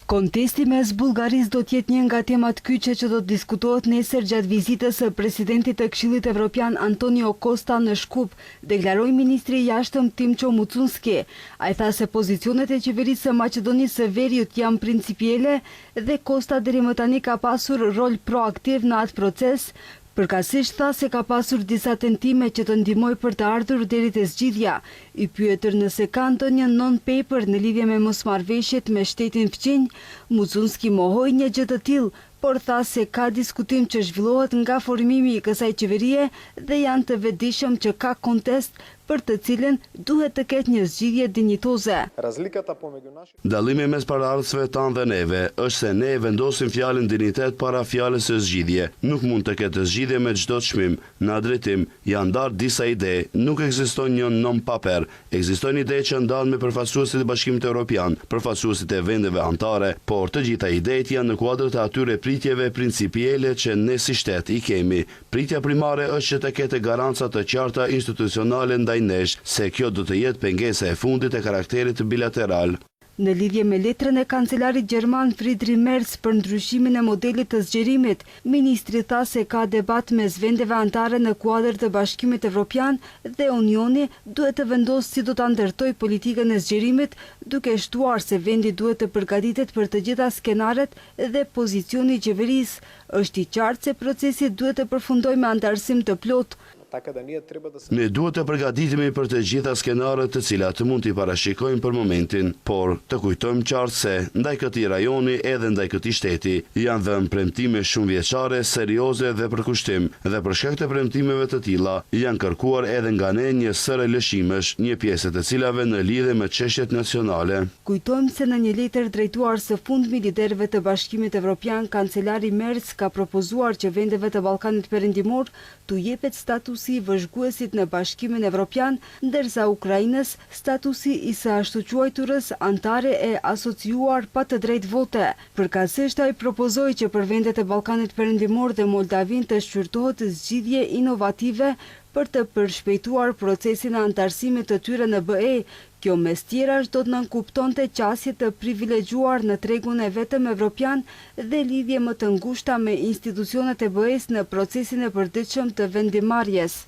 Kontesti mes Bullgarisë do të jetë një nga temat kyçe që do të diskutohet nesër gjatë vizitës së presidentit të Këshillit Evropian Antonio Costa në Shkup, deklaroi ministri i jashtëm Timço Mucunski. Ai tha se pozicionet e qeverisë së Maqedonisë së Veriut janë principielle dhe Costa deri më tani ka pasur rol proaktiv në atë proces. Përkatësisht tha se ka pasur disa tentime që të ndihmojë për të ardhur deri te zgjidhja. I pyetur nëse ka ndonjë non-paper në lidhje me mosmarrëveshjet me shtetin fqinj, Mucunski mohoi një gjë të tillë, por tha se ka diskutim që zhvillohet nga formimi i kësaj qeverie dhe janë të vetëdijshëm që ka kontest për të cilën duhet të ketë një zgjidhje dinjitoze. Dallimi mes paraardhësve tanë dhe neve është se ne vendosim fjalën dinitet para fjalës së zgjidhje. Nuk mund të ketë zgjidhje me çdo çmim. Në atë drejtim janë ndarë disa ide, nuk ekziston një non-paper. Ekziston ide që ndalen me përfaqësuesit e Bashkimit Evropian, përfaqësuesit e vendeve anëtare, por të gjitha idetë janë në kuadër të atyre pritjeve principielle që ne si shtet i kemi. Pritja primare është që të ketë garanca të qarta institucionale ndaj nesh se kjo do të jetë pengesa e fundit e karakterit bilateral. Në lidhje me letrën e kancelarit gjerman Friedrich Merz për ndryshimin e modelit të zgjerimit, ministri tha se ka debat mes vendeve anëtare në kuadër të Bashkimit Evropian dhe Unioni duhet të vendosë si do ta ndërtojë politikën e zgjerimit, duke shtuar se vendi duhet të përgatitet për të gjitha skenaret dhe pozicioni i qeverisë. Është i qartë se procesi duhet të përfundojë me anëtarësim të plotë. Ne duhet të përgatitemi për të gjitha skenarët të cilat mund t'i parashikojmë për momentin, por të kujtojmë qartë se ndaj këtij rajoni edhe ndaj këtij shteti janë dhënë premtime shumë vjeçare, serioze dhe për kushtim, dhe për shkak të premtimeve të tilla janë kërkuar edhe nga ne një sër lëshimesh, një pjesë të cilave në lidhje me çështjet nacionale. Kujtojmë se në një letër drejtuar së fundmi liderëve të Bashkimit Evropian, kancelari Merz ka propozuar që vendeve të Ballkanit Perëndimor t'u jepet statusi i vëzhguesit në Bashkimin Evropian, ndërsa Ukrainës statusi i së ashtu quajturës antare e asociuar pa të drejtë vote. Përkatësisht ai propozoi që për vendet e Ballkanit Perëndimor dhe Moldavin të shqyrtohet zgjidhje inovative për të përshpejtuar procesin e anëtarësimit të tyre në BE. Kjo mes tjerash do të nënkuptonte qasje të privilegjuar në tregun e vetëm evropian dhe lidhje më të ngushta me institucionet e BE-s në procesin e përditshëm të vendimarrjes.